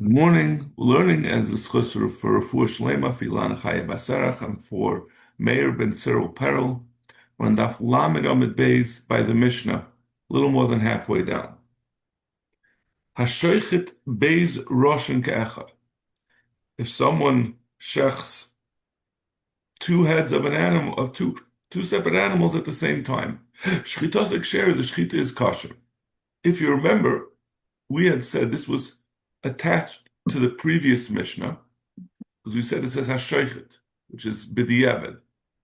Good morning. We're learning as a schusser for Refuah Shlema for Ilana Chaya Basarach and for Meir ben Cyril Peril. We're on Daf Lamed Amid Beis by the Mishnah, a little more than halfway down. Hashoichet Beis Roshin Ke'echad. If someone shechs two heads of an animal, of two separate animals at the same time, Shchitas Eksher, the Shchita is kosher. If you remember, we had said this was attached to the previous Mishnah, because we said it says hashoichet, which is b'diavad.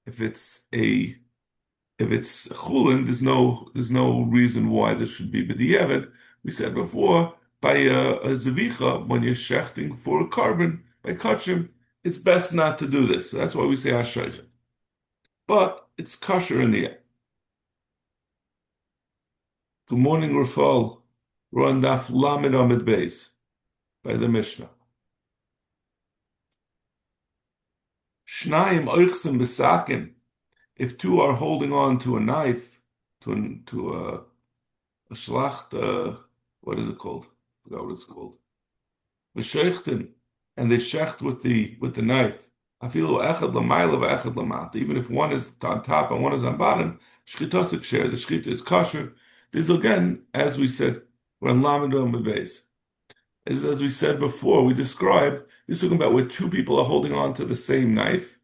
If it's Chullin, there's no reason why this should be b'diavad. We said before, by a zavicha, when you're shechting for a carbon, by kachim, it's best not to do this. So that's why we say hashoichet. But it's kosher in the end. Good morning, Rafal. We're on Daf Lamed Amid Beis by the Mishnah. Shnayim oichsim b'sakim. If two are holding on to a knife, to a shlacht, what is it called? I forgot what it's called. V'sheichten, and they shecht with the knife. Afilu echad l'mayla v'echad l'mat. Even if one is on top and one is on bottom, shchitas ksher. The shchita is kosher. This again, as we said, we're on Lamed Amid Beis. As we said before, we described this talking about where two people are holding on to the same knife.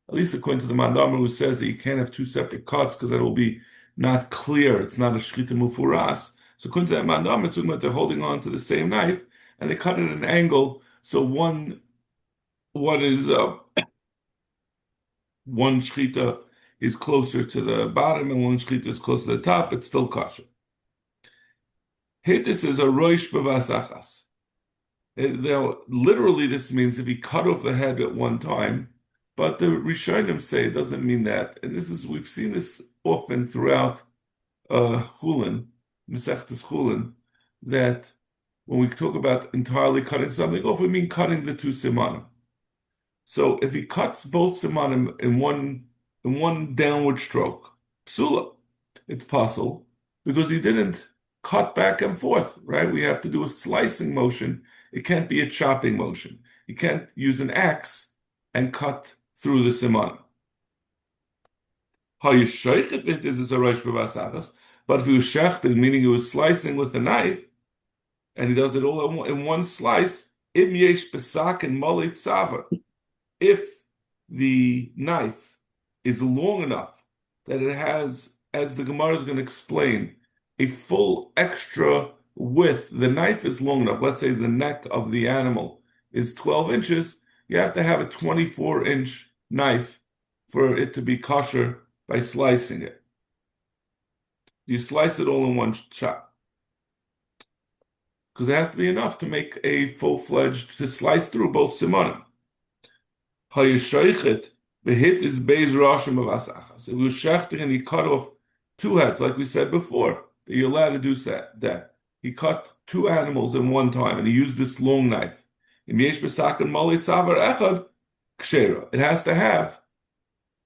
At least according to the Mandamar, who says that you can't have two separate cuts because that will be not clear. It's not a shchita mufuras. So according to that Mandamar, it's talking about they're holding on to the same knife and they cut at an angle. So one shchita is closer to the bottom and one shchita is closer to the top. It's still kosher. Hitis is a roish b'vasachas. Now, literally, this means if he cut off the head at one time, but the Rishonim say it doesn't mean that. And we've seen this often throughout Chullin, Masechtas Chullin, that when we talk about entirely cutting something off, we mean cutting the two simanim. So if he cuts both simanim in one downward stroke, psula, it's possible because he didn't cut back and forth, right? We have to do a slicing motion. It can't be a chopping motion. You can't use an axe and cut through the siman. How you shake it with this is a rosh b'vasachas. But if he was shechting, meaning he was slicing with a knife, and he does it all in one slice, im yesh besak and malit tzavar. If the knife is long enough that it has, as the Gemara is going to explain, a full extra width, the knife is long enough. Let's say the neck of the animal is 12 inches. You have to have a 24-inch knife for it to be kosher by slicing it. You slice it all in one shot. Because it has to be enough to make a full-fledged, to slice through both simanim. Hayeshoichet, the hit is beis rashim of asachas. If he was shechting and he cut off two heads, like we said before, that you're allowed to do that. He cut two animals in one time, and he used this long knife. It has to have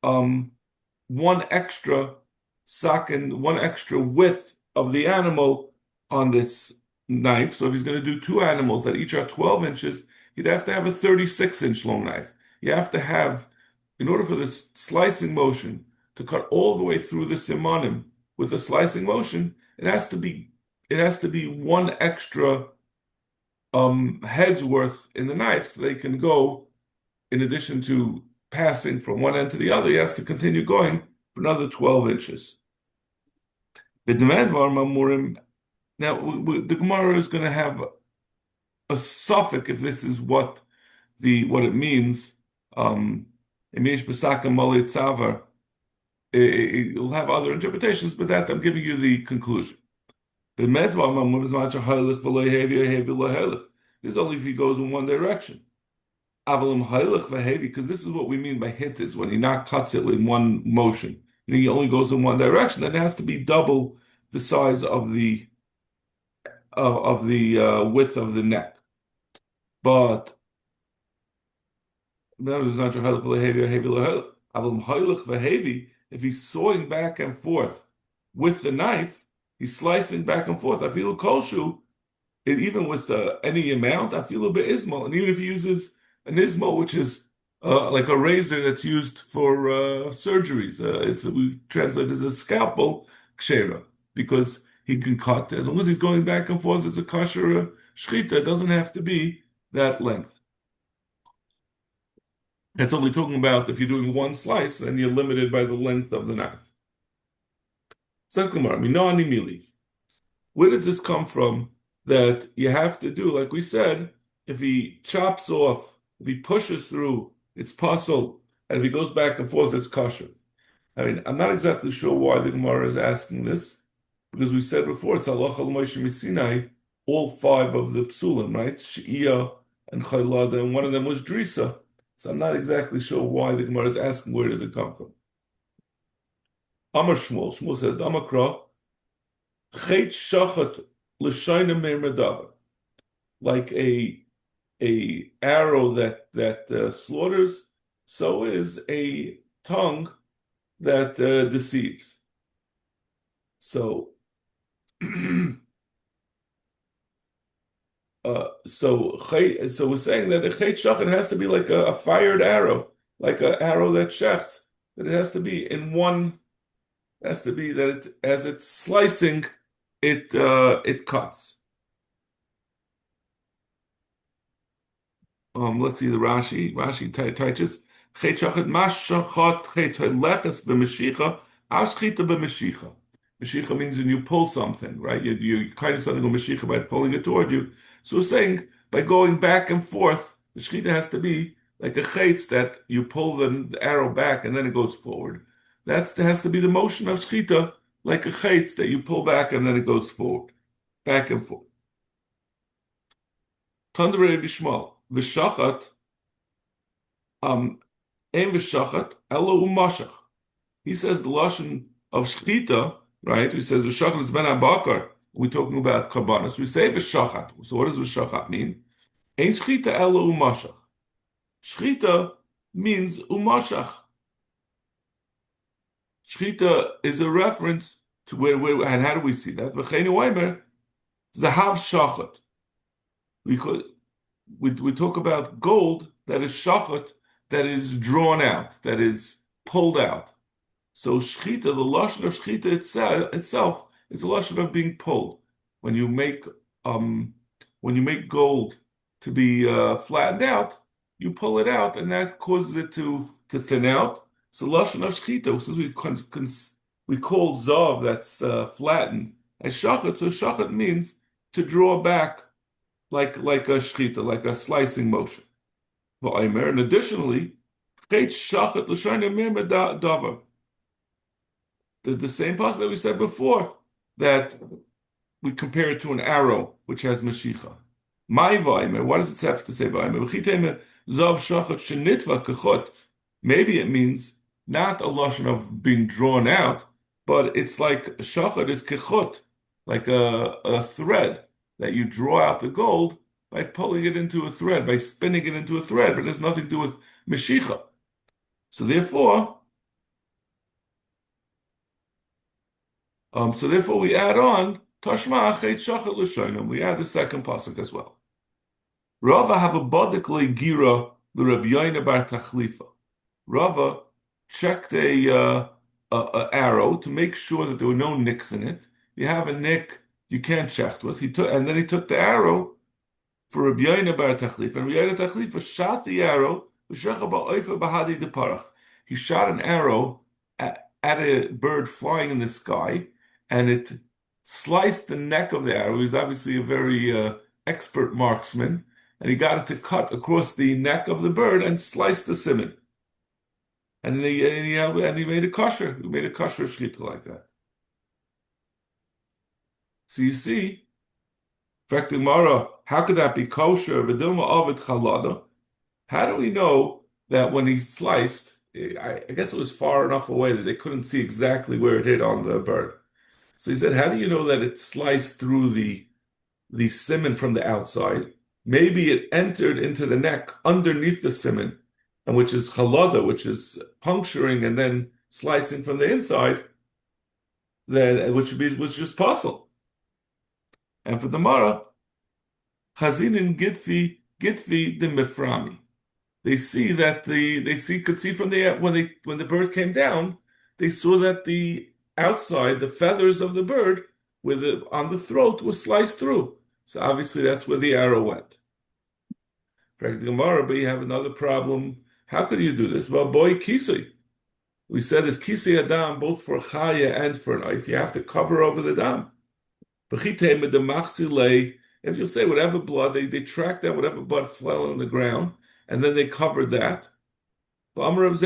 one extra sakin, one extra width of the animal on this knife. So if he's going to do two animals that each are 12 inches, he'd have to have a 36-inch long knife. You have to have, in order for this slicing motion to cut all the way through the simanim with a slicing motion, it has to be one extra head's worth in the knife, so they can go, in addition to passing from one end to the other, he has to continue going for another 12 inches. Now, the Gemara is going to have a suffix if this is what it means. It'll have other interpretations, but that I'm giving you the conclusion. This is only if he goes in one direction. Because this is what we mean by hittis, when he not cuts it in one motion. He only goes in one direction, then it has to be double the size of the width of the neck. But if he's sawing back and forth with the knife, he's slicing back and forth. I feel koshu even with any amount, I feel a bit ismal. And even if he uses an ismal, which is like a razor that's used for surgeries, we translate it as a scalpel kshera, because he can cut as long as he's going back and forth. It's a kosher shchita. It doesn't have to be that length. It's only talking about if you're doing one slice, then you're limited by the length of the knife. Second Gemara, minani mili. Where does this come from that you have to do, like we said, if he chops off, if he pushes through, it's puzzle, and if he goes back and forth, it's kosher. I mean, I'm not exactly sure why the Gemara is asking this, because we said before, it's halacha l'Moshe Misinai, all five of the psulim, right? She'iyah and chaylada, and one of them was drisa. So I'm not exactly sure why the Gemara is asking where does it come from. Amar Shmuel, Shmuel says, Amakra, Chet shachat l'shayna meir medaber, like a arrow that slaughters, so is a tongue that deceives. So, so we're saying that a chet shachat has to be like a fired arrow, like an arrow that shechts. That it has to be in one. Has to be that as it's slicing, it cuts. Let's see the Rashi. Rashi teaches chet shachat mas shachat chet haleches b'meshicha ashchita b'meshicha. Meshicha means when you pull something, right? You kind of something with meshicha by pulling it toward you. So we're saying by going back and forth, the shechita has to be like a chetz that you pull the arrow back and then it goes forward. There has to be the motion of shechita, like a chetz that you pull back and then it goes forward, back and forth. Tandere bishmal v'shachat ein v'shachat elo umashach. He says the lashon of shechita, right? He says v'shachat is ben abakar. We're talking about karbanos. We say v'shachat. So what does v'shachat mean? Ein shechita elo umashach. Shechita means umashach. Shechita is a reference to where and how do we see that? V'cheinu oimer zahav shachat. We talk about gold that is shachat, that is drawn out, that is pulled out. So shechita, the lashon of shechita itself is a lashon of being pulled. When you make gold to be flattened out, you pull it out, and that causes it to thin out. So lashon of shechita, since we call zav that's flattened as shachat, so shachat means to draw back like a shechita, like a slicing motion. And additionally, chet shachat l'shayna meir medaber. The same passage that we said before, that we compare it to an arrow which has mashicha. My vaymer, what does it have to say vaymer? Zav shachat shenitva kechot. Maybe it means not a lashon of being drawn out, but it's like shachat is kechot, like a thread that you draw out the gold by pulling it into a thread, by spinning it into a thread, but it has nothing to do with mashicha. So therefore we add on Tashma chet shachat l'shayna. We add the second pasuk as well. Rava have a bodikli gira l'Rabbi Yoina bar Tachlifa. Rava checked a arrow to make sure that there were no nicks in it. You have a nick, you can't check with. And then he took the arrow for Rabbi Yoina bar Tachlifa. And Rabbi Yoina Tachlifa shot the arrow. He shot an arrow at a bird flying in the sky, and it sliced the neck of the arrow. He was obviously a very expert marksman, and he got it to cut across the neck of the bird and slice the siman. And he made a kosher. He made a kosher shechita like that. So you see, Mara, how could that be kosher? V'dilma avid chalada. How do we know that when he sliced, I guess it was far enough away that they couldn't see exactly where it hit on the bird? So he said, how do you know that it sliced through the siman from the outside? Maybe it entered into the neck underneath the siman, and which is chalada, which is puncturing and then slicing from the inside, which was just puzzle. And for the Mara, Chazinin Gitfi the Miframi. They see that could see from the when the bird came down, they saw that the outside, the feathers of the bird on the throat was sliced through. So obviously that's where the arrow went. Correct the Gemara, but you have another problem. How could you do this? Well, boy, kisui. We said is kisui adam both for chaya and for knife. You have to cover over the dam. If you say whatever blood, they tracked down whatever blood fell on the ground, and then they covered that. It's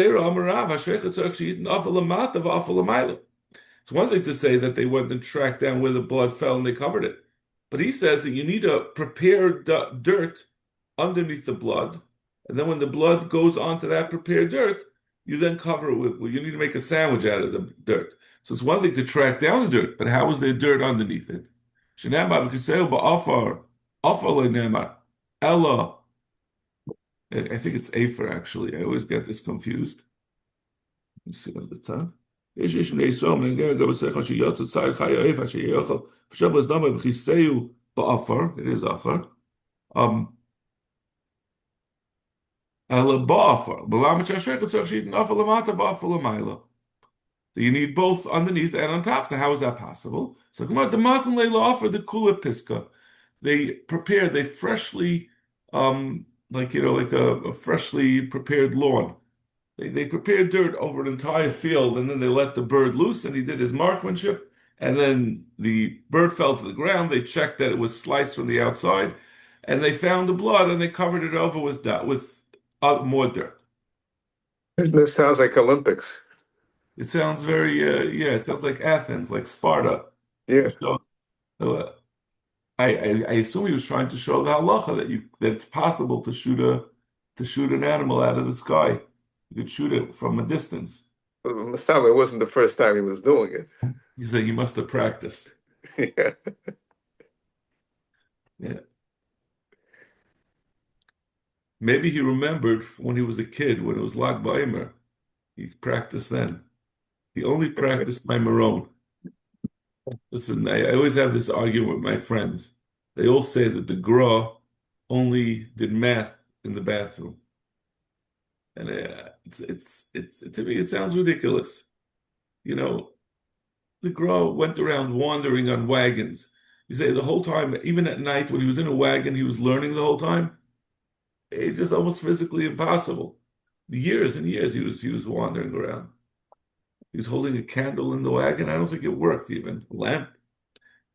one thing to say that they went and tracked down where the blood fell and they covered it. But he says that you need to prepare dirt underneath the blood, and then when the blood goes onto that prepared dirt, you then cover it with, well, you need to make a sandwich out of the dirt. So it's one thing to track down the dirt, but how is there dirt underneath it? Ella. I think it's Afer actually. I always get this confused. Let's see at the top. It is Afar. So you need both underneath and on top. So how is that possible? So come on, the Masan Leila offer the Kula Piska. They freshly, like a freshly prepared lawn. They prepared dirt over an entire field, and then they let the bird loose, and he did his marksmanship. And then the bird fell to the ground. They checked that it was sliced from the outside, and they found the blood, and they covered it over with more dirt. This sounds like Olympics. It sounds very, yeah. It sounds like Athens, like Sparta. Yeah. So, uh, I assume he was trying to show the halacha that it's possible to shoot an animal out of the sky. You could shoot it from a distance. Mustafa, it wasn't the first time he was doing it. He said he must have practiced. Yeah. Yeah. Maybe he remembered when he was a kid, when it was Lag Baimer. He practiced then. He only practiced by Marone. Listen, I always have this argument with my friends. They all say that the Gra only did math in the bathroom. And to me, it sounds ridiculous. You know, the Gra went around wandering on wagons. You say the whole time, even at night when he was in a wagon, he was learning the whole time. It's just almost physically impossible. Years and years he was wandering around. He was holding a candle in the wagon. I don't think it worked even. A lamp,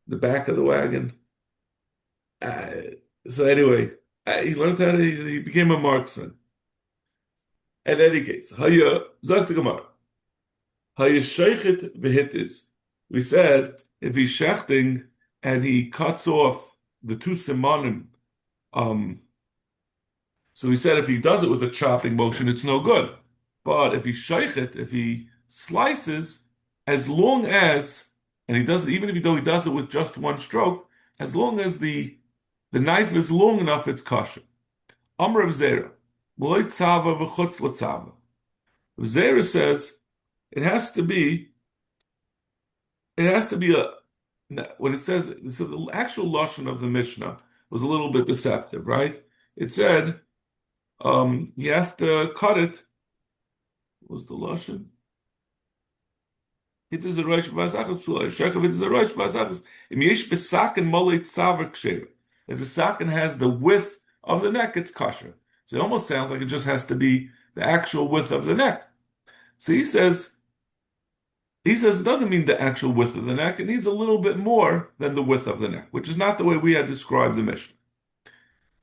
the back of the wagon. So anyway, he learned he became a marksman. In any case, Haya Zakt Gemara. Haya Sheichet V'Hitis. We said if he's shechting and he cuts off the two simanim, so we said if he does it with a chopping motion, it's no good. But if he sheichet, if he slices, as long as, and he does it, even if he does it with just one stroke, as long as the knife is long enough, it's kosher. Amr of Zera, L'loy tzava v'chutz l'tzava. Zera says it has to be when it says, so the actual lashon of the Mishnah was a little bit deceptive, right? It said he has to cut it. What was the lashon? It is a roish b'asachas. Shekav it is a roish b'asachas. Im yesh besaken molei tzaver ksher. If the saken has the width of the neck, it's kosher. So it almost sounds like it just has to be the actual width of the neck. So he says it doesn't mean the actual width of the neck. It needs a little bit more than the width of the neck, which is not the way we had described the Mishnah.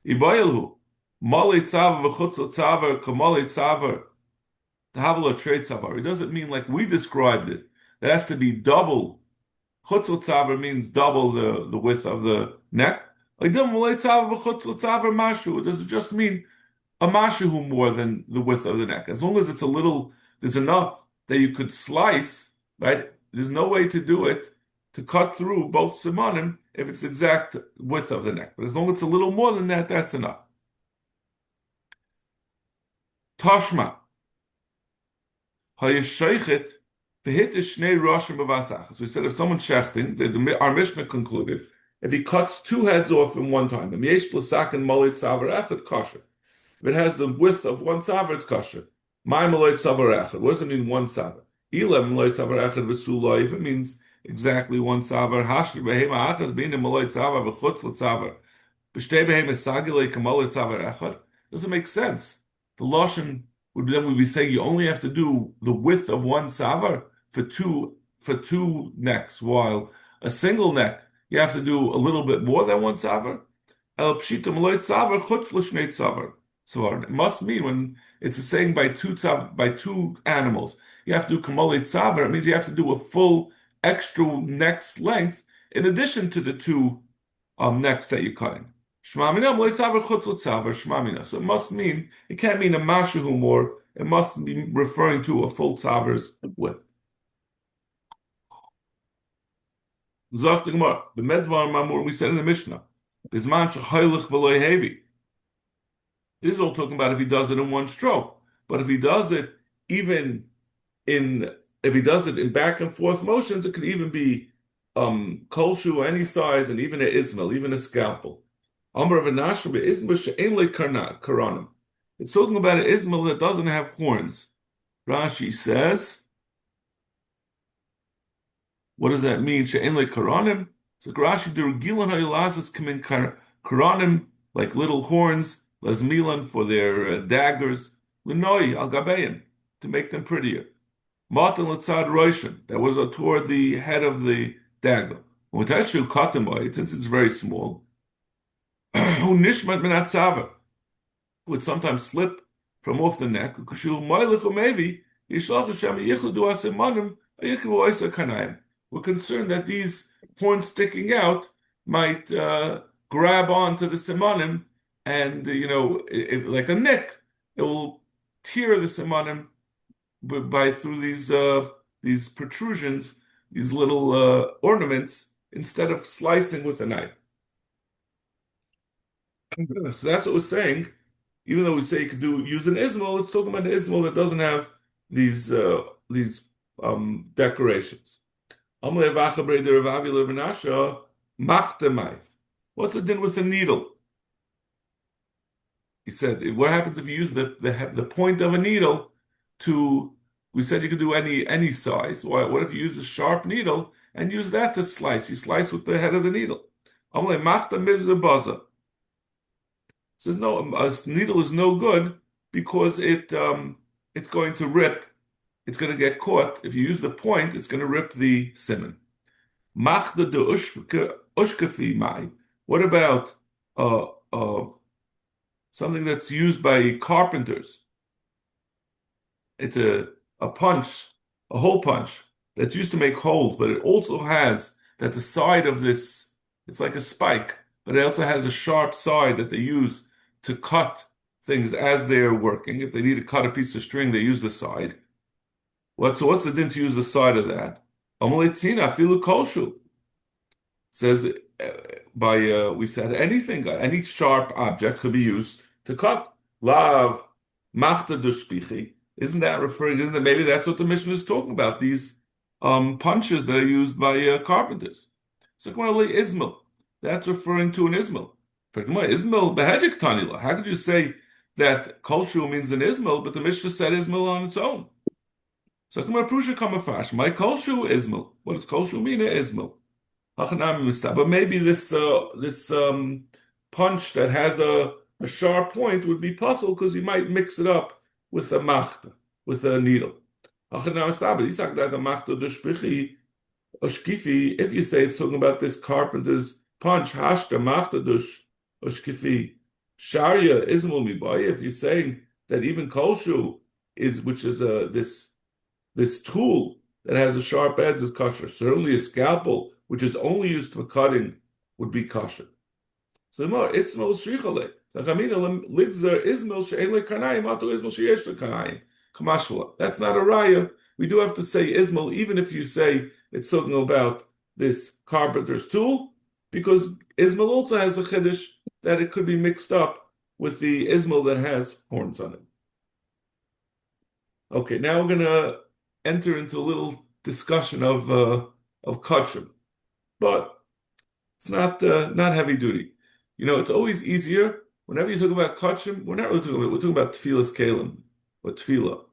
Ibayelhu, molei tzaver v'chutz l'tzaver k'molei tzaver t'havla trei tzavar. It doesn't mean like we described it. It has to be double. Chutz l'tzaver means double the width of the neck. Like does it just mean a mashu more than the width of the neck? As long as it's there's enough that you could slice, right? There's no way to do it to cut through both simanim if it's exact width of the neck. But as long as it's a little more than that, that's enough. Tashma. So he said if someone's shechting, our Mishnah concluded, if he cuts two heads off in one time, kosher. If it has the width of one savar, it's kosher. My maloit savar echad. What does it mean, one savar? Ila maloit savar echad v'suloi. If it means exactly one savar, hashir behema achas being a maloit savar v'chutz l'savar. B'shtei behema sagilei kamaloit savar echad. Doesn't make sense. The lashon would be saying you only have to do the width of one savar for two necks, while a single neck you have to do a little bit more than one savar. El pshita maloit savar chutz l'shnei savar. So it must mean when it's a saying by two animals, you have to do kamali tzavar. It means you have to do a full extra neck's length in addition to the two necks that you're cutting. Shmamina tzavar chutz tzavar shmamina. So it must mean it can't mean a mashahu more. It must be referring to a full tzavar's width. Zok the Gemara, b'medvar mamur. We said in the Mishnah, bizman shechaylich v'loy hevi. This is all talking about if he does it in one stroke. But if he does it if he does it in back and forth motions, it could even be kolshu, any size, and even an ismail, even a scalpel. Amar of Anashim ismail she'en le karanim. It's talking about an ismail that doesn't have horns. Rashi says, what does that mean? She'en le karanim. So Rashi the regilan ha'ilazas come in karanim, like little horns. Lazmilan for their daggers, Lenoi al gabein, to make them prettier. Matan l'tzad roishin, that was toward the head of the dagger. U'tatshu katamoy, since it's very small, who nishmat minat tzava, would sometimes slip from off the neck. Ukashu moilich umevi, yishlach Hashem yichledu asemanim, ayikavu oisa kanayim. We're concerned that these horns sticking out might grab onto the simanim, and like a nick, it will tear the simanim through these protrusions, these little ornaments, instead of slicing with a knife. So that's what we're saying. Even though we say you could use an ismail, it's talking about an ismail that doesn't have these decorations. What's the din with a needle? He said, what happens if you use the point of a needle to? We said you could do any size. What if you use a sharp needle and use that to slice? You slice with the head of the needle. Says no, a needle is no good because it's going to rip. It's going to get caught. If you use the point, it's going to rip the siman. What about something that's used by carpenters? It's a punch, a hole punch that's used to make holes, but it also has that the side of this, it's like a spike, but it also has a sharp side that they use to cut things as they're working. If they need to cut a piece of string, they use the side. What's the din to use the side of that? Says we said any sharp object could be used to cut. Lav machta dushpichi. Isn't that maybe that's what the Mishnah is talking about? These punches that are used by carpenters. So ismail. That's referring to an ismail. Ismail behedik tanila. How could you say that kolshu means an ismail, but the Mishnah said ismail on its own? So prusha kamafash. My kolshu ismail. What does kolshu mean? Ismail. But maybe this punch that has a sharp point would be possible because you might mix it up with a machta, with a needle. If you say it's talking about this carpenter's punch, hashta machta dush ushkifi sharia ismul mibai. If you're saying that even kolshu which is this tool that has a sharp edge is kosher, certainly a scalpel which is only used for cutting would be kosher. So the more ismul shrichale. That's not a raya. We do have to say ismail, even if you say it's talking about this carpenter's tool, because ismail also has a chiddush that it could be mixed up with the ismail that has horns on it. Okay, now we're going to enter into a little discussion of kachim, but It's not heavy duty. It's always easier whenever you talk about kachim. We're not really talking about we're talking about tefillas kalim or tefillah.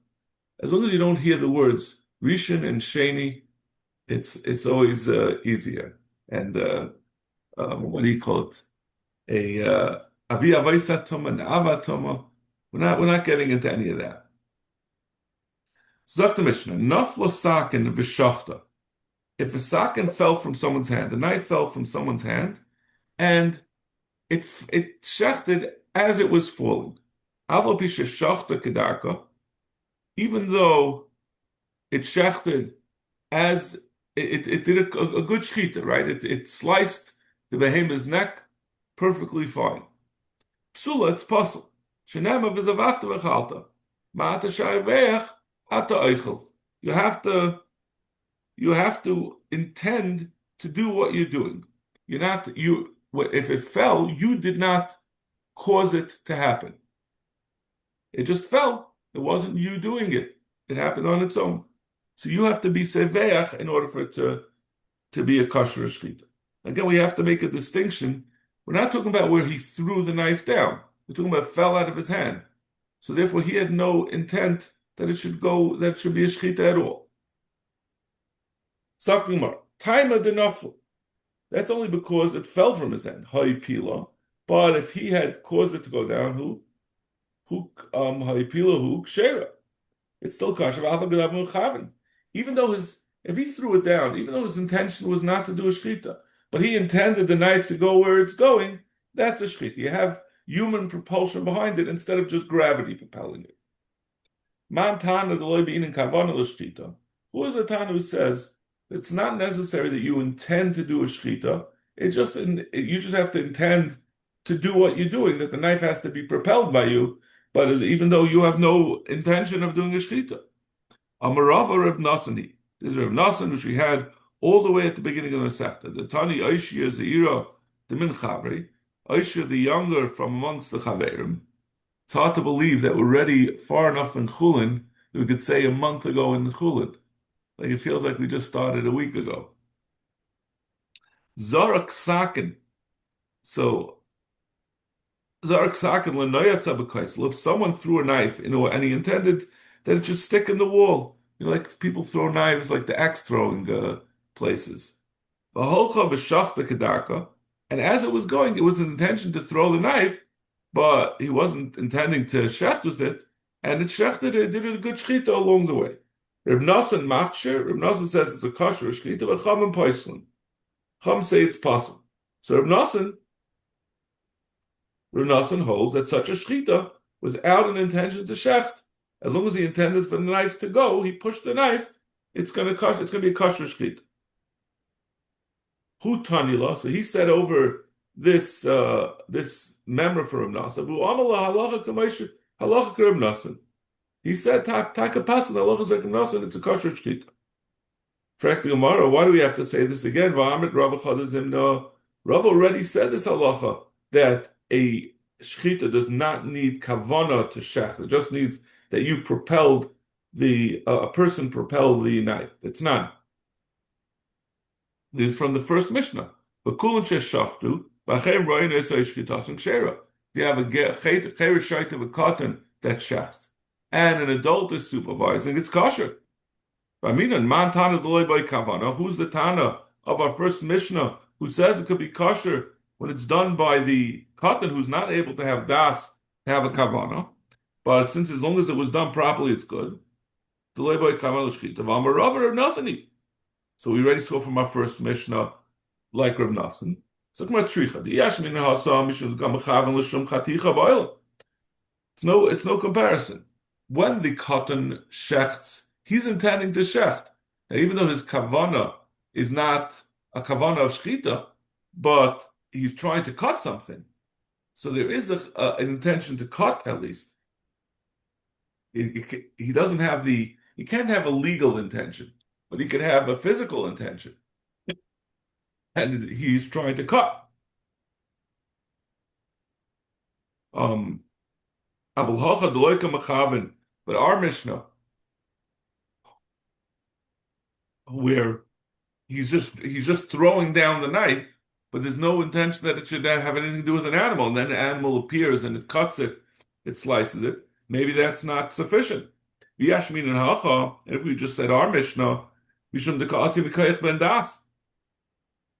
As long as you don't hear the words rishon and sheni, it's always easier. And what do you call it? A avi avaisa toma and ava toma. We're not getting into any of that. Zok the Mishnah, naflo sakin v'shachta. If a sakin fell from someone's hand, the knife fell from someone's hand, and it shechted as it was falling. Aval pisha shachta kedarka, even though it shechted as it did a good shechita, right? It sliced the behemoth's neck perfectly fine. Psula, it's possible. Shenema v'zavachta v'chalta. Ma'ata shayveach ata eichel. You have to intend to do what you're doing. If it fell, you did not cause it to happen. It just fell. It wasn't you doing it. It happened on its own. So you have to be seveach in order for it to be a kosher shechita. Again, we have to make a distinction. We're not talking about where he threw the knife down. We're talking about it fell out of his hand. So therefore, he had no intent that it should be a shechita at all. Sakimar, taima denaflu. That's only because it fell from his hand. Hay pila. But if he had caused it to go down, hay pila hu kshera. It's still kosher. Even though if he threw it down, even though his intention was not to do a shechita, but he intended the knife to go where it's going, that's a shechita. You have human propulsion behind it instead of just gravity propelling it. Man tana deloy beinin kavana l'shechita. Who is the tana who says it's not necessary that you intend to do a shechita? You just have to intend to do what you're doing. That the knife has to be propelled by you, but even though you have no intention of doing a shechita. Amarava Rav Nasani. This is Rav Nasan, which we had all the way at the beginning of the sector. The Tani Aishia Zeira, the Min Chavri, Aishia the younger from amongst the Chaverim. It's hard to believe that we're already far enough in Chullin that we could say a month ago in Chullin. Like it feels like we just started a week ago. Zarak Sakin. So Zarak Sakin Lenoyatza B'Kaisel. If someone threw a knife, and he intended that it should stick in the wall. Like people throw knives like the axe throwing places. And as it was going, it was an intention to throw the knife, but he wasn't intending to shecht with it, and it shechted, it did a good shechita along the way. Reb Nosson Machsher, Reb Nosson says it's a kosher shechita, but Chum and Poislin. Chum say it's possible. So Reb Nosson holds that such a shechita, without an intention to shecht, as long as he intended for the knife to go, he pushed the knife, it's going to be a kosher shechita. Hu tanila, so he said over this memra for Reb Nosson, Vu amala halacha Reb Nosson. He said taka pasan halacha Reb Nosson, it's a kosher shechita. Frak the Gemara, why do we have to say this again? Va'amrit Rav Chadazimna. Rav already said this halacha that a shechita does not need kavana to shech. It just needs that you propelled a person propelled the knife. It's not. This is from the first Mishnah. If you have a chereshaita of a cotton that's shecht, and an adult is supervising, it's kosher. Who's the Tana of our first Mishnah who says it could be kosher when it's done by the cotton who's not able to have das, to have a kavana? But since as long as it was done properly, it's good. So we already saw from our first Mishnah, like Reb Nosson. It's no comparison. When the cotton shechts, he's intending to shecht. Now, even though his kavana is not a kavana of shchita, but he's trying to cut something. So there is an intention to cut at least. He doesn't have he can't have a legal intention, but he can have a physical intention. And he's trying to cut. But our Mishnah, where he's just throwing down the knife, but there's no intention that it should have anything to do with an animal. And then the animal appears and it cuts it, it slices it. Maybe that's not sufficient. V'yashmin and hacha, and if we just said our Mishnah, mishum deka'atzi v'kayich ben das,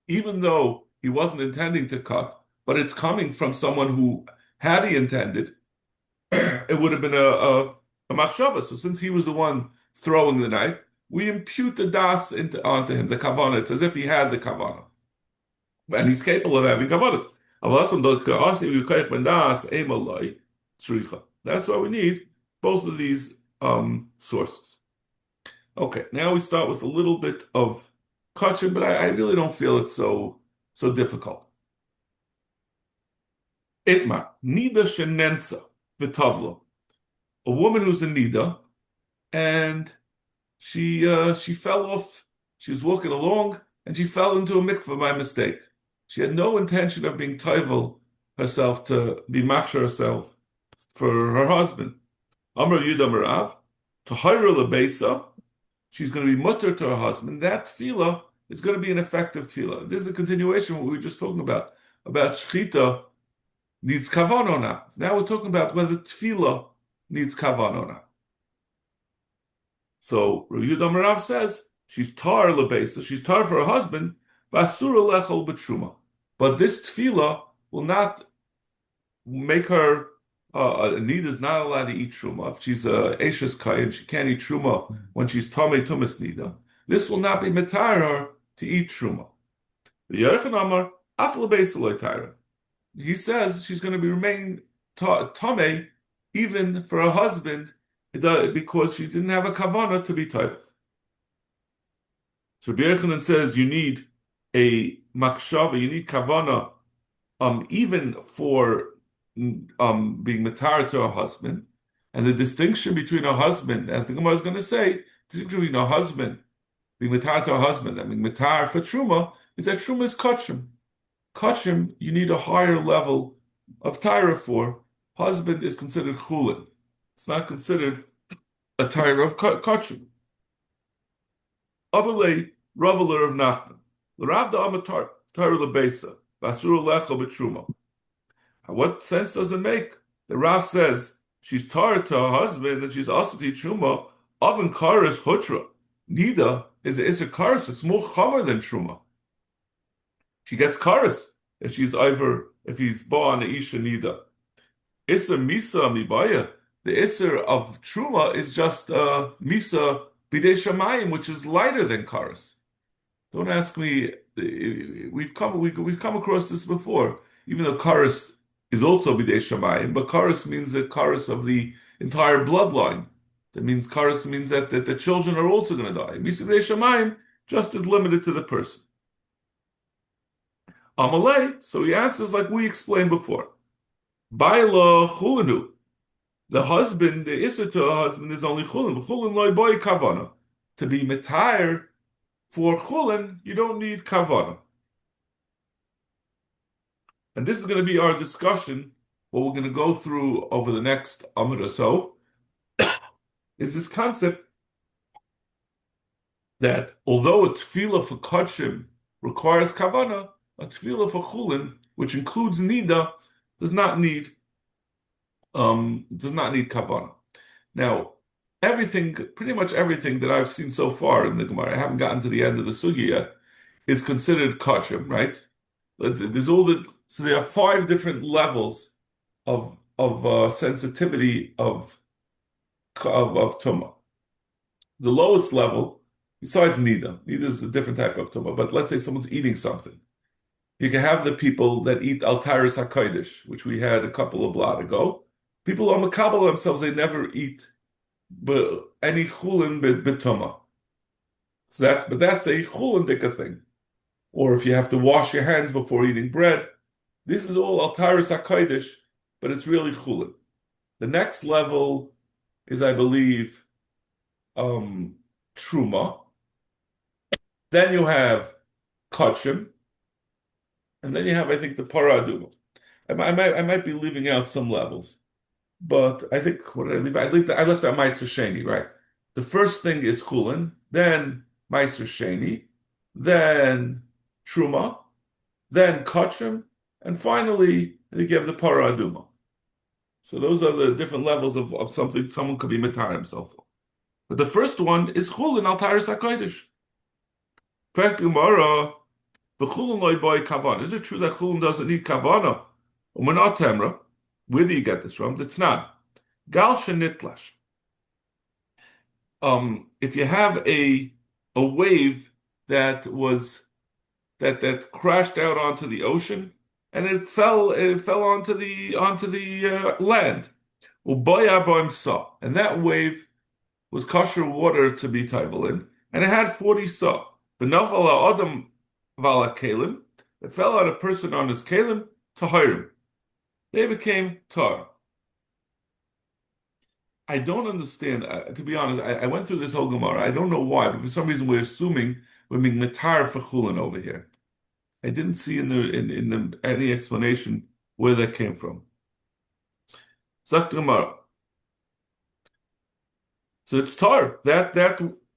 even though he wasn't intending to cut, but it's coming from someone who, had he intended, it would have been a machshava. So since he was the one throwing the knife, we impute the das onto him, the kavanah. It's as if he had the kavanah. And he's capable of having kavanas. That's why we need both of these sources. Okay, now we start with a little bit of kachim, but I really don't feel it's so difficult. Itmar, nida shenensa v'tavla. A woman who's a nida, and she fell off. She was walking along, and she fell into a mikveh by mistake. She had no intention of being toivel herself to be machshir herself for her husband. Amr Yudam Rav, to hire lebeisa, she's going to be mutter to her husband. That tefillah is going to be an effective tefillah. This is a continuation of what we were just talking about shechita needs kavanah or not. Now we're talking about whether tefillah needs kavanah or not. So Rav Yudam Rav says she's tar lebeisa, she's tar for her husband, basura lechol b'truma. But this tefillah will not make her, Nida is not allowed to eat truma. If she's a Eshes Kayin, she can't eat truma when she's Tamei Tumas Nida. This will not be metar her to eat truma. He says she's going to be remain Tamei even for her husband because she didn't have a kavana to be type. So Rabbi Yochanan says you need a makshava, you need kavana, even for being matar to a husband, and the distinction between a husband, as the Gemara is going to say, the distinction between a husband being matar to a husband and being matar for truma is that truma is kachim. Kachim, you need a higher level of tyra for. Husband is considered chulin. It's not considered a tyra of kachim. Abelei Ravaler of Nachman. L'Rav da'amatar tyra lebesa basura lecha b'truma. What sense does it make? The Rav says she's tar to her husband and she's also to eat truma. Oven karis hutra. Nida is a iser karis. It's more chamer than truma. She gets karis if she's if he's born a isha nida. Iser misa mibaya. The iser of truma is just misa bidei shamayim, which is lighter than karis. Don't ask me. We've come across this before. Even though karis is also bidei shamayim, but karis means the karis of the entire bloodline. That means karis means that the children are also going to die. Misa bidei shamayim just is limited to the person. Amalei, so he answers like we explained before. Baila chulinu. The husband, the issur to a husband is only chulin. Chulin loy boy kavana. To be metayr for chulin, you don't need kavana. And this is going to be our discussion. What we're going to go through over the next amud or so is this concept that although a tefillah for kachim requires kavana, a tefillah for chulin, which includes nida, does not need kavana. Now, pretty much everything that I've seen so far in the Gemara, I haven't gotten to the end of the sugya yet, is considered kachim, right? So there are 5 different levels of sensitivity of tumah. The lowest level, besides nida is a different type of tumah, but let's say someone's eating something. You can have the people that eat al tairis hakodesh, which we had a couple of blot ago. People are makabel themselves; they never eat any chulin b'tumah. So that's a chulin dika thing. Or if you have to wash your hands before eating bread, this is all al tairis hakodesh, but it's really chulin. The next level is, I believe, truma. Then you have kachim. And then you have, I think, the paraduma. I might be leaving out some levels, but I think what did I leave? I left out Meiser Sheni, right? The first thing is Chulin, then Meiser Sheni, then Truma, then kachim, and finally you have the para aduma. So those are the different levels of something someone could be mitar himself for. But the first one is chulin al taris hakodesh. Correct Gemara, the chulin loy boy kavan. Is it true that chulin doesn't need kavana? We're not temra. Where do you get this from? It's not. Gal shenitlash. If you have a wave that was that crashed out onto the ocean and it fell onto the land. And that wave was kosher water to be taival in, and it had 40 saw. V'nafal adam vala kalim. It fell on a person on his kalim to hirim. They became tar. I don't understand. To be honest, I went through this whole Gemara. I don't know why, but for some reason we're assuming we're being mitar for chulin over here. I didn't see in the any explanation where that came from. Sagt Gemara. So it's tar. That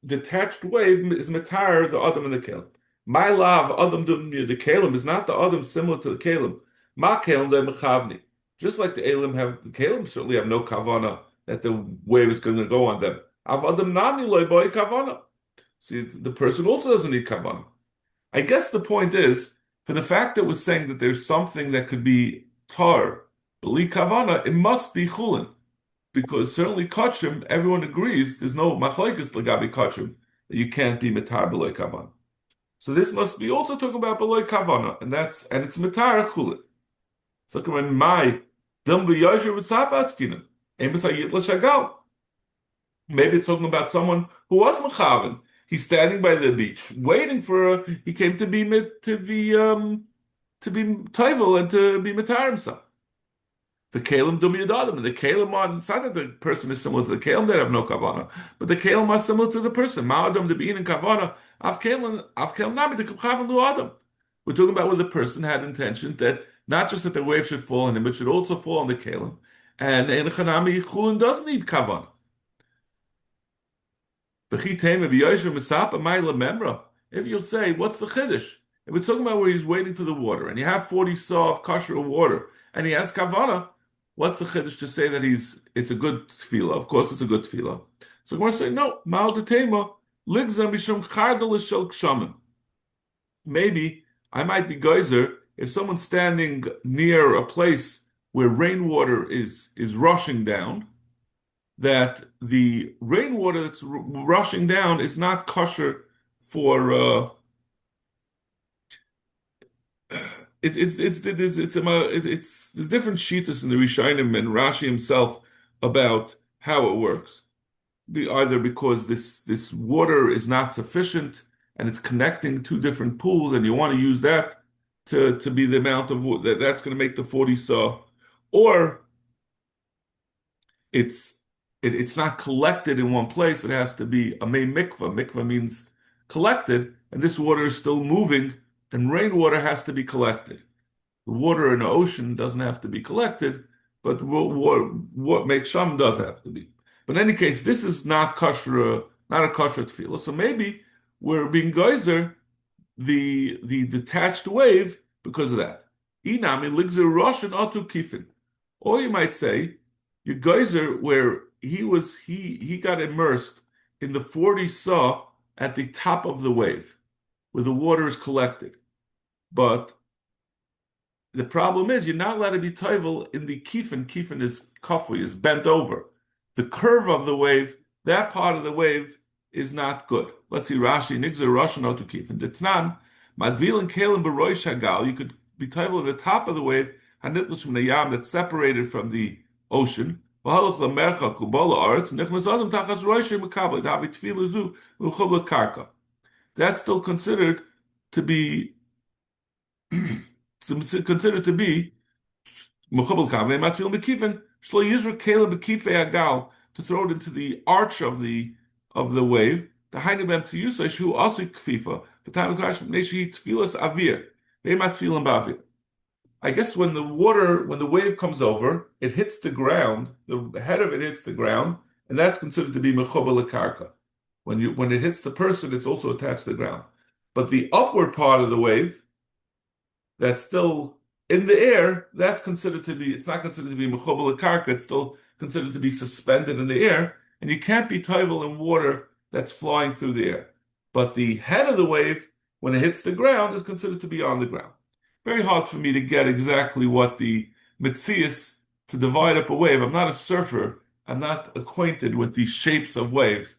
detached wave is mitar the adam and the kelim. My lav adam the kelim is not the adam similar to the kelim. Ma kelim de mechavni. Just like the elim have the kelim certainly have no kavana that the wave is going to go on them. Av adam nami loy boy kavana. See, the person also doesn't need kavana. I guess the point is, for the fact that we're saying that there's something that could be tar, b'li kavana, it must be chulin. Because certainly kachim, everyone agrees, there's no machlekes legabi kachim, that you can't be mitar b'loy kavana. So this must be also talking about b'loy kavana, and it's mitar chulin. So when my dum b'yosher v'sapaskinim, emes hayit l'shagal. Maybe it's talking about someone who was mechaven. He's standing by the beach, waiting for. He came to be toivel and to be mitar himself. The kalim dumi adam, and the kalim on. It's not that the person is similar to the kalim; they have no kavana, but the kalim are similar to the person. Ma adam to be in kavana. Av kalim nami the kavan lu adam. We're talking about where the person had intention that not just that the wave should fall on him, but should also fall on the kalim. And in chanami chulin does need kavana. If you'll say, what's the chiddush? If we're talking about where he's waiting for the water, and you have 40 saw of kosher water, and he has kavana, what's the chiddush to say that it's a good tefillah? Of course, it's a good tefillah. So we're saying no. Maybe I might be geyser if someone's standing near a place where rainwater is rushing down, that the rainwater that's rushing down is not kosher for there's different shitas in the Rishonim and Rashi himself about how it works. Either because this water is not sufficient and it's connecting two different pools, and you want to use that to be the amount of water that's going to make the 40 saw, or it's not collected in one place. It has to be a mei mikvah. Mikvah means collected, and this water is still moving, and rainwater has to be collected. The water in the ocean doesn't have to be collected, but what makes sham does have to be. But in any case, this is not kosher, not a kosher tefillah. So maybe we're being geyser the detached wave because of that. Inami ligzer rosh and atu kifin. Or you might say, your geyser where he got immersed in the 40 saw at the top of the wave, where the water is collected. But the problem is you're not allowed to be toivel in the kifin. Kifin is kafui, is bent over. The curve of the wave, that part of the wave is not good. Let's see Rashi, Nigzer Rosh no to kifin. Detnan, Madvil and Kalim Baroish Hagal, you could be toivel at the top of the wave, Hanitlush from the Yam that's separated from the ocean. That's still considered to be to throw it into the arch of the wave. The I guess when the wave comes over, it hits the ground, the head of it hits the ground, and that's considered to be mechobel karka. When it hits the person, it's also attached to the ground. But the upward part of the wave that's still in the air, that's considered to be, it's not considered to be mechubal karka, it's still considered to be suspended in the air, and you can't be toivel in water that's flying through the air. But the head of the wave, when it hits the ground, is considered to be on the ground. Very hard for me to get exactly what the mitzias to divide up a wave. I'm not a surfer. I'm not acquainted with the shapes of waves.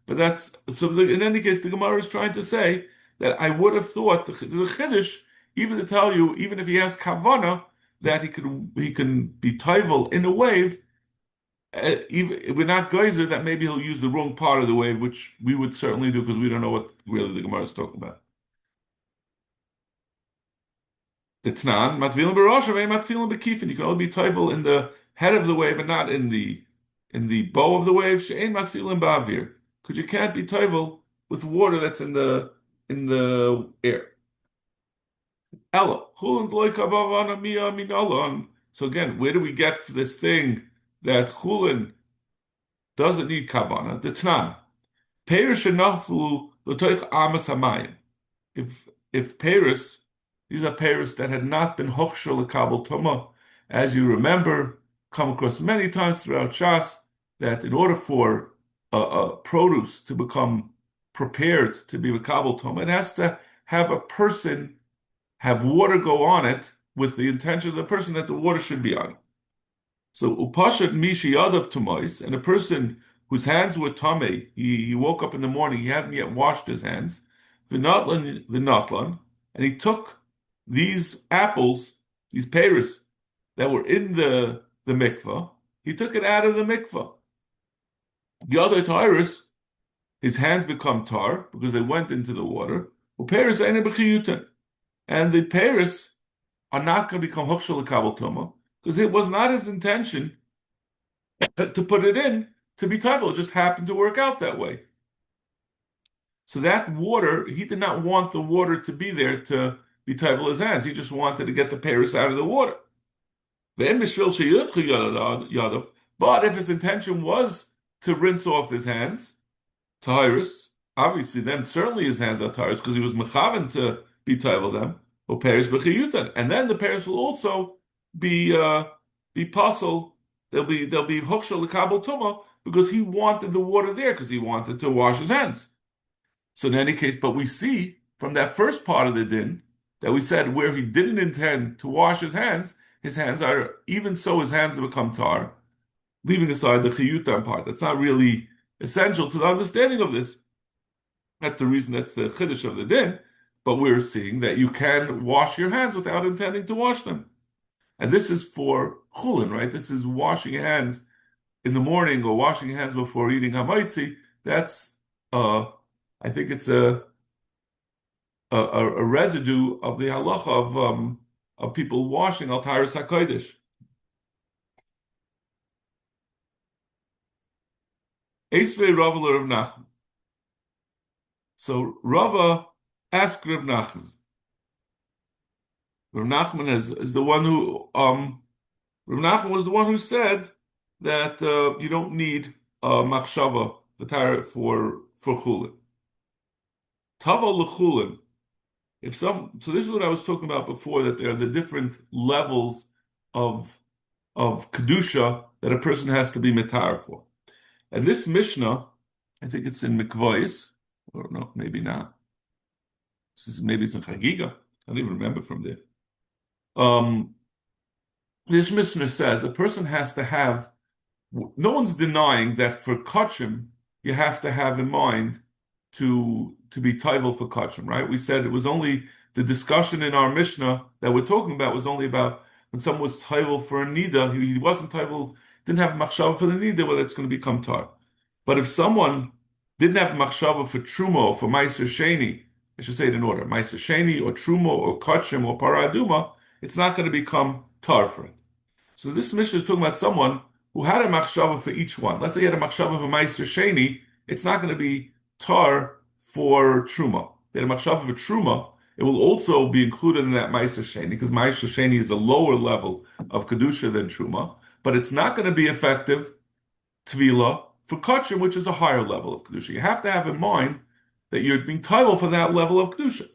But that's so. In any case, the Gemara is trying to say that I would have thought there's a chiddush even to tell you, even if he has kavana, that he can be toivel in a wave. Even, we're not geyser that maybe he'll use the wrong part of the wave, which we would certainly do because we don't know what really the Gemara is talking about. It's not matfilim baroshav and matfilim bekifin. You can only be toivel in the head of the wave and not in the bow of the wave. She'ain matfilim ba'avir, because you can't be toivel with water that's in the air. Ella chulin loy kabavana miya minalon. So again, where do we get this thing that chulin doesn't need kavana? The Tnan. Perish shenaflu l'toich amas hamayim. If Paris, these are Paris that had not been hochshel kabel tuma, as you remember, come across many times throughout Shas, that in order for a produce to become prepared to be a kabel tuma, it has to have a person have water go on it with the intention of the person that the water should be on it. So upashat mishi yadav tumois, and a person whose hands were tame, he woke up in the morning, he hadn't yet washed his hands, v'natlan, and he took these apples, these pears that were in the mikvah, he took it out of the mikvah. The other tyrus, his hands become tar because they went into the water. Pears and the pears are not going to become hukshal kabel tuma because it was not his intention to put it in to be toivel. It just happened to work out that way. So that water, he did not want the water to be there to be toivel his hands. He just wanted to get the pears out of the water. But if his intention was to rinse off his hands, Taurus, obviously then certainly his hands are Taurus because he was mechaven to be toivel them. Or pears b'chiyutan, and then the pears will also be puzzle. They'll be hokshel l'kabel tuma because he wanted the water there because he wanted to wash his hands. So in any case, but we see from that first part of the din that we said where he didn't intend to wash his hands are even so his hands have become tar, leaving aside the chiyutan part. That's not really essential to the understanding of this. That's the reason that's the chiddush of the din. But we're seeing that you can wash your hands without intending to wash them. And this is for chulin, right? This is washing your hands in the morning or washing your hands before eating hamaitzi. That's, I think it's a residue of the halacha of people washing al taharas hakodesh. Eisvei Rava Rav Nachman. So Rava asked Rav Nachman. Rav Nachman is the one who Rav Nachman was the one who said that you don't need machshava the tar for chulin. Tava lechulin. So this is what I was talking about before, that there are the different levels of kedusha that a person has to be mitar for. And this Mishnah, I think it's in Mikvayis, or no, maybe not. Maybe it's in Chagiga. I don't even remember from there. This Mishnah says a person has to have. No one's denying that for kachim you have to have in mind to be taivel for kachim, right? We said it was only the discussion in our Mishnah that we're talking about was only about when someone was taivel for a nida. He wasn't taivel, didn't have machshava for the nida, whether it's going to become tar. But if someone didn't have machshava for truma or for ma'aser sheni, I should say it in order, ma'aser sheni or truma or kachim or paraduma, it's not going to become tar for it. So this Mishnah is talking about someone who had a machshava for each one. Let's say he had a machshava for ma'aser sheni, it's not going to be tar for truma. They had a machshava for truma, it will also be included in that ma'aser sheni because ma'aser sheni is a lower level of kedusha than truma, but it's not going to be effective tvila for kachim, which is a higher level of kedusha. You have to have in mind that you're being taivel for that level of kedusha.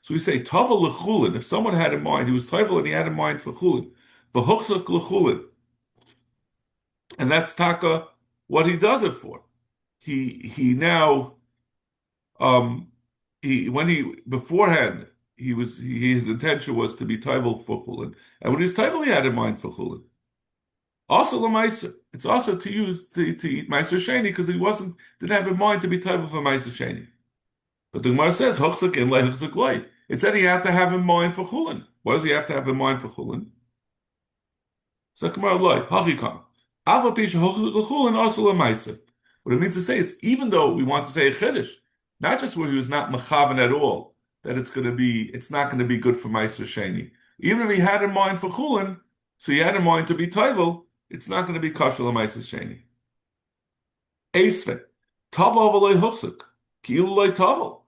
So we say Tavel lechulin. If someone had in mind, he was Tavel and he had in mind for chulin, v'hochzak lechulin, and that's taka what he does it for. He now um he when he beforehand his intention was to be Tavel for chulin, and when he was Tavel, he had in mind for chulin. Also, Lamaisa, it's also to use to eat Meiser Sheni because he didn't have in mind to be Tavel for Meiser Sheni. But the Gemara says, Hochzak in lei, Hochzak lei. It said he had to have in mind for Chulin. What does he have to have in mind for Chulin? So Gemara lei, Hachikam. Ava pisha Hochzak l'Chulin also l'maisa. What it means to say is, even though we want to say a Chiddush, not just where he was not mechavan at all, that it's not going to be good for Meiser Sheni. Even if he had in mind for Chulin, so he had in mind to be Toivel, it's not going to be kosher l'Meiser Sheni. Eisve, Tavel v'lei Hochzak, Ki'ilu lei Tavel.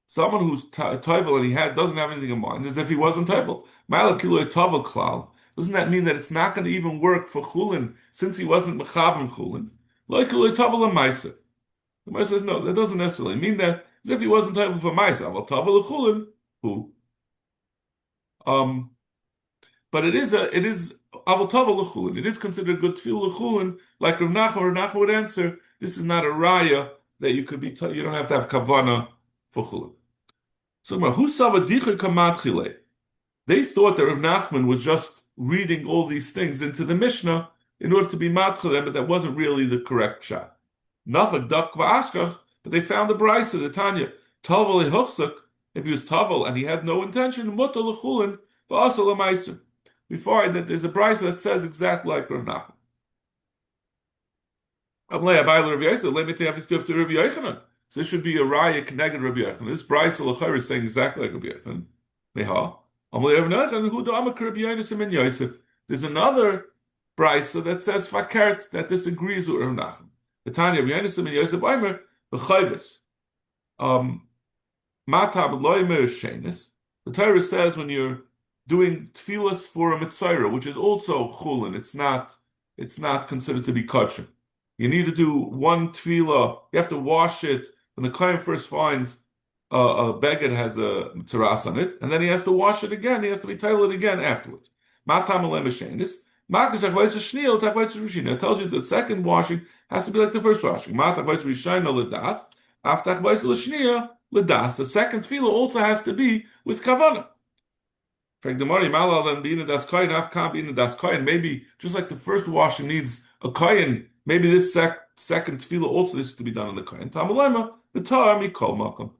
Someone who's toivel and doesn't have anything in mind, as if he wasn't toivel. Malakiloi toivel klal. Doesn't that mean that it's not going to even work for chulin since he wasn't mechavim chulin? Lokiloi toivel and ma'aser. The Gemara says no, that doesn't necessarily mean that as if he wasn't toivel for ma'aser. Well, toivel chulin who? But it is aval toivel chulin. It is considered good tefillah chulin. Like Rav Nachman would answer, this is not a raya that you don't have to have kavana for chulin. So who saw a dicher kamatchile? They thought that Rav Nachman was just reading all these things into the Mishnah in order to be matchile, but that wasn't really the correct shot. Nafak dak va'ashkach, but they found the brisa, the Tanya, tavel lehochzak, if he was tavel and he had no intention, muta lechulin va'asal l'maiser. We find that there's a brisa that says exactly like Rav Nachman. So this should be a raya connected Rabbi Yochanan. This brisa l'chayr is saying exactly like Rabbi Yochanan. There's another brisa that says fakert that disagrees with Rav Nachman. The Tanya Rabbi Yochanan and Yosef Aimer b'chayvis. Matam loymer shenis. The Torah says when you're doing tefillas for a mitzayra, which is also chulin, it's not considered to be kosher. You need to do one tefillah. You have to wash it. When the kohen first finds a beged has a tzaras on it, and then he has to wash it again. He has to be tiled again afterwards. It tells you the second washing has to be like the first washing. The second tefillah also has to be with kavanah. Maybe just like the first washing needs a kohen, maybe this second tefillah also needs to be done on the kohen. The Torah mikol makom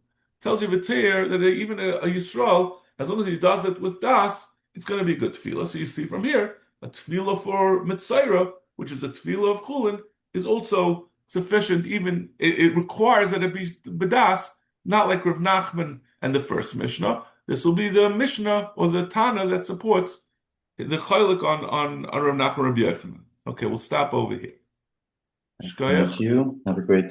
tells you v'teir that even a Yisrael, as long as he does it with das, it's going to be good tefillah. So you see from here, a tefillah for mitzayra, which is a tefillah of chulin, is also sufficient. Even it requires that it be bedas, not like Rav Nachman and the first Mishnah. This will be the Mishnah or the Tana that supports the chaylik on Rav Nachman Rabbi Yochanan. Okay, we'll stop over here. Thank you. Have a great day.